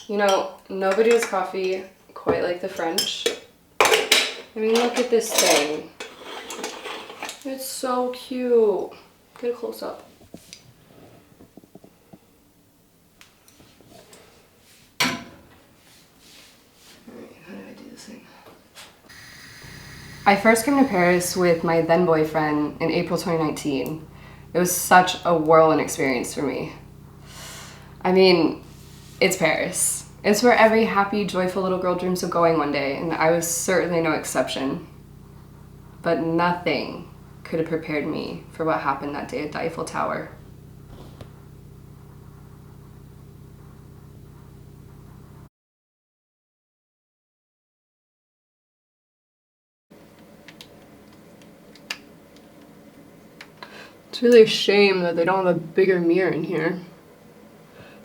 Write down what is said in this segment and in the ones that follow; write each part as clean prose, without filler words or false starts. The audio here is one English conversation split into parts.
You know, nobody does coffee quite like the French. I mean, look at this thing. It's so cute. Get a close up. Alright, how do I do this thing? I first came to Paris with my then boyfriend in April 2019. It was such a whirlwind experience for me. I mean, it's Paris. It's where every happy, joyful little girl dreams of going one day, and I was certainly no exception. But nothing could have prepared me for what happened that day at the Eiffel Tower. It's really a shame that they don't have a bigger mirror in here.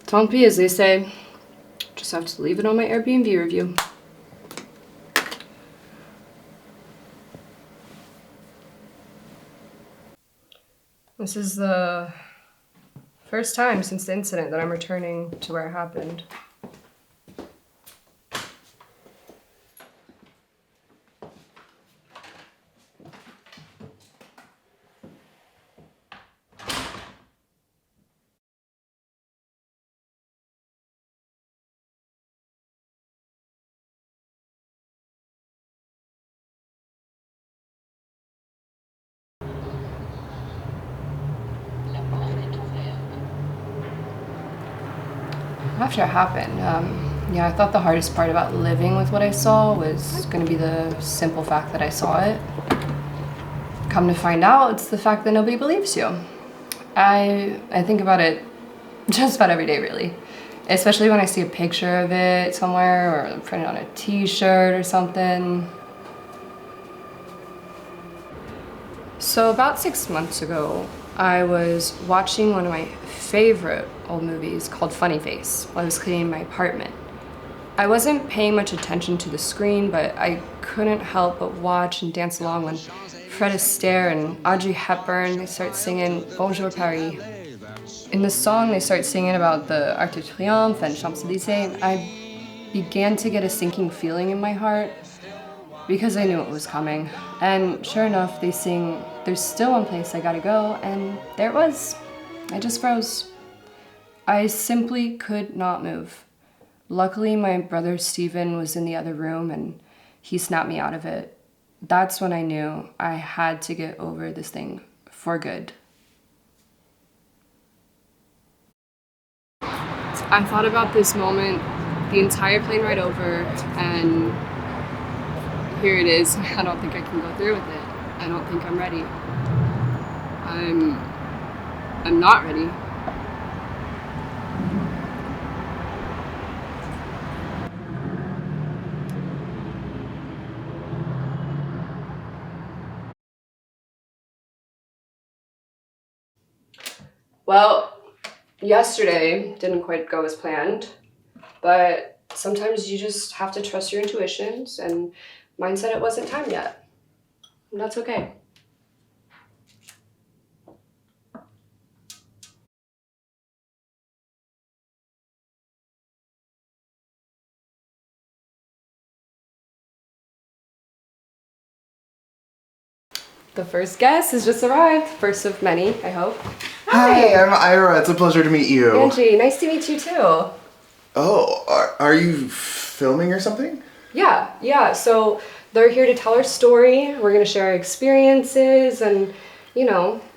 Tant pis, as they say. Just have to leave it on my Airbnb review. This is the first time since the incident that I'm returning to where it happened. After it happened, yeah, I thought the hardest part about living with what I saw was going to be the simple fact that I saw it. Come to find out, it's the fact that nobody believes you. I think about it just about every day, really. Especially when I see a picture of it somewhere or printed on a t-shirt or something. So about 6 months ago, I was watching one of my favorite old movies called Funny Face while I was cleaning my apartment. I wasn't paying much attention to the screen, but I couldn't help but watch and dance along when Fred Astaire and Audrey Hepburn, they start singing Bonjour Paris. In the song, they start singing about the Arc de Triomphe and Champs-Élysées, and I began to get a sinking feeling in my heart because I knew it was coming. And sure enough, they sing, "There's still one place I gotta go," and there it was. I just froze. I simply could not move. Luckily, my brother Steven was in the other room and he snapped me out of it. That's when I knew I had to get over this thing for good. I thought about this moment the entire plane ride over, and here it is. I don't think I can go through with it. I don't think I'm ready. I'm not ready. Well, yesterday didn't quite go as planned, but sometimes you just have to trust your intuitions, and mine said it wasn't time yet. And that's okay. The first guest has just arrived. First of many, I hope. Hi, I'm Ira. It's a pleasure to meet you. Angie, nice to meet you too. Oh, are you filming or something? Yeah. So they're here to tell our story. We're gonna share our experiences and,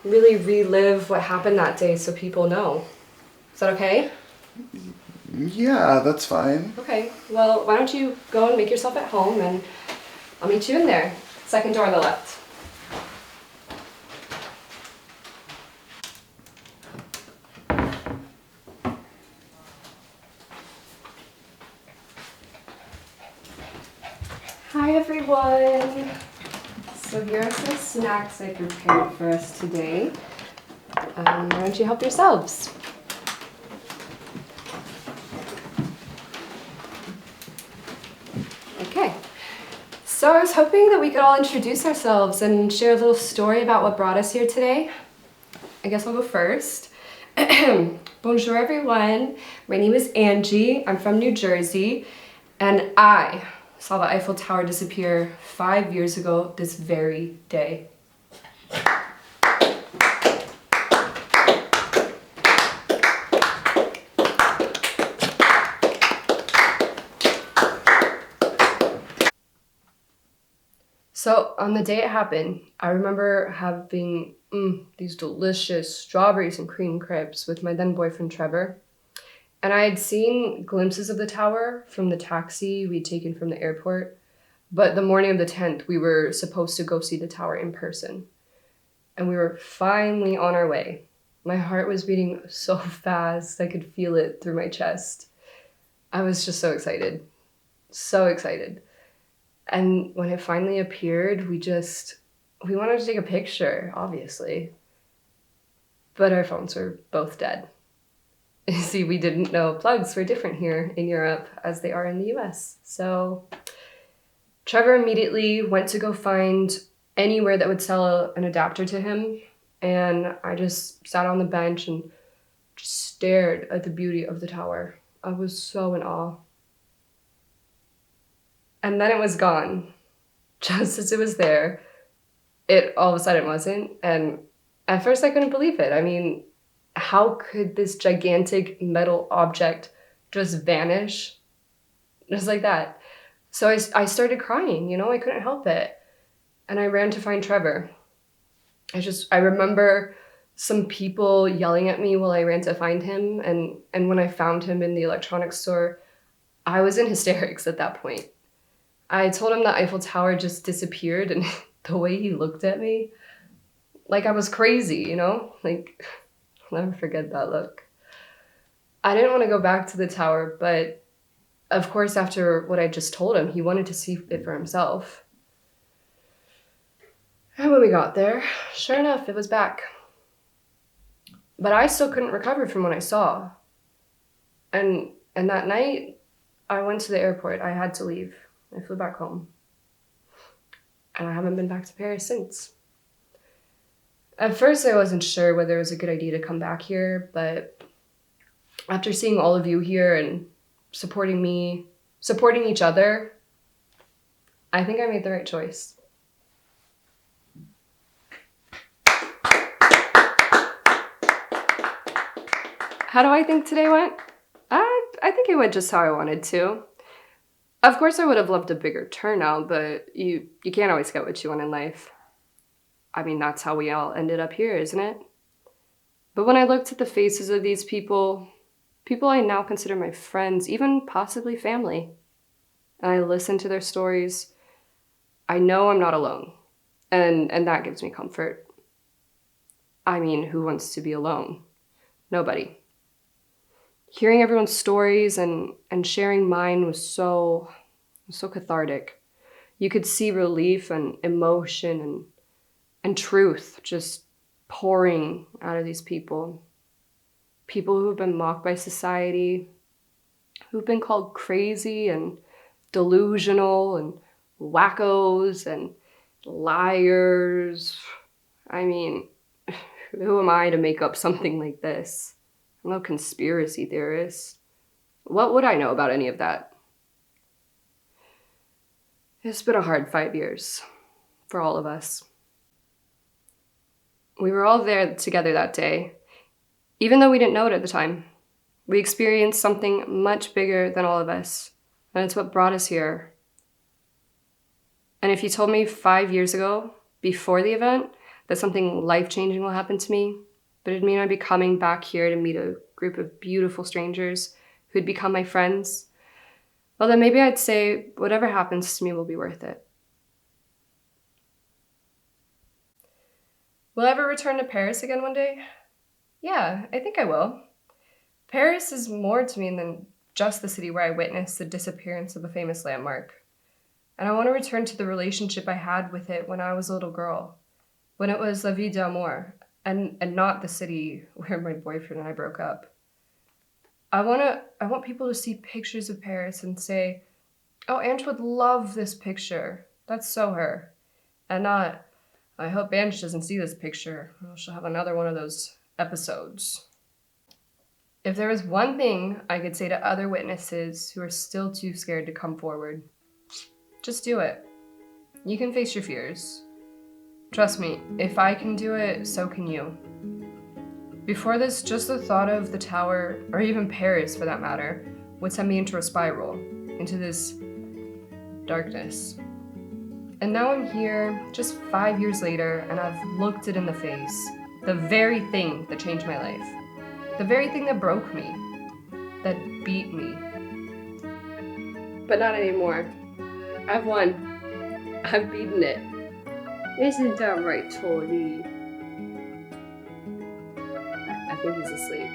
really relive what happened that day so people know. Is that okay? Yeah, that's fine. Okay. Well, why don't you go and make yourself at home, and I'll meet you in there. Second door on the left. Hi everyone! So here are some snacks I prepared for us today. Why don't you help yourselves? Okay, so I was hoping that we could all introduce ourselves and share a little story about what brought us here today. I guess I'll go first. Bonjour everyone, my name is Angie, I'm from New Jersey, and I saw the Eiffel Tower disappear 5 years ago this very day. So on the day it happened, I remember having these delicious strawberries and cream crepes with my then boyfriend Trevor. And I had seen glimpses of the tower from the taxi we'd taken from the airport. But the morning of the 10th, we were supposed to go see the tower in person. And we were finally on our way. My heart was beating so fast, I could feel it through my chest. I was just so excited. So excited. And when it finally appeared, we wanted to take a picture, obviously. But our phones were both dead. You see, we didn't know plugs were different here in Europe as they are in the US. So Trevor immediately went to go find anywhere that would sell an adapter to him. And I just sat on the bench and just stared at the beauty of the tower. I was so in awe. And then it was gone. Just as it was there, it all of a sudden wasn't. And at first I couldn't believe it. I mean, how could this gigantic metal object just vanish just like that? So I started crying, I couldn't help it. And I ran to find Trevor. I remember some people yelling at me while I ran to find him. And when I found him in the electronics store, I was in hysterics at that point. I told him the Eiffel Tower just disappeared, and the way he looked at me, like I was crazy, Like, I'll never forget that look. I didn't want to go back to the tower, but of course, after what I just told him, he wanted to see it for himself. And when we got there, sure enough, it was back. But I still couldn't recover from what I saw. And that night, I went to the airport. I had to leave. I flew back home. And I haven't been back to Paris since. At first, I wasn't sure whether it was a good idea to come back here, but after seeing all of you here and supporting me, supporting each other, I think I made the right choice. How do I think today went? I think it went just how I wanted to. Of course, I would have loved a bigger turnout, but you can't always get what you want in life. I mean, that's how we all ended up here, isn't it? But when I looked at the faces of these people I now consider my friends, even possibly family, and I listened to their stories, I know I'm not alone, and that gives me comfort. I mean, who wants to be alone? Nobody. Hearing everyone's stories and sharing mine was so cathartic. You could see relief and emotion and truth just pouring out of these people. People who have been mocked by society, who've been called crazy and delusional and wackos and liars. I mean, who am I to make up something like this? I'm no conspiracy theorist. What would I know about any of that? It's been a hard 5 years for all of us. We were all there together that day, even though we didn't know it at the time. We experienced something much bigger than all of us, and it's what brought us here. And if you told me 5 years ago, before the event, that something life-changing will happen to me, but it'd mean I'd be coming back here to meet a group of beautiful strangers who'd become my friends, well, then maybe I'd say whatever happens to me will be worth it. Will I ever return to Paris again one day? Yeah, I think I will. Paris is more to me than just the city where I witnessed the disappearance of a famous landmark. And I want to return to the relationship I had with it when I was a little girl, when it was la vie d'amour, and not the city where my boyfriend and I broke up. I want people to see pictures of Paris and say, oh, Ange would love this picture. That's so her. And not, I hope Ange doesn't see this picture, or she'll have another one of those episodes. If there was one thing I could say to other witnesses who are still too scared to come forward, just do it. You can face your fears. Trust me, if I can do it, so can you. Before this, just the thought of the tower, or even Paris for that matter, would send me into a spiral, into this darkness. And now I'm here, just 5 years later, and I've looked it in the face. The very thing that changed my life. The very thing that broke me. That beat me. But not anymore. I've won. I've beaten it. Isn't that right, Tori? I think he's asleep.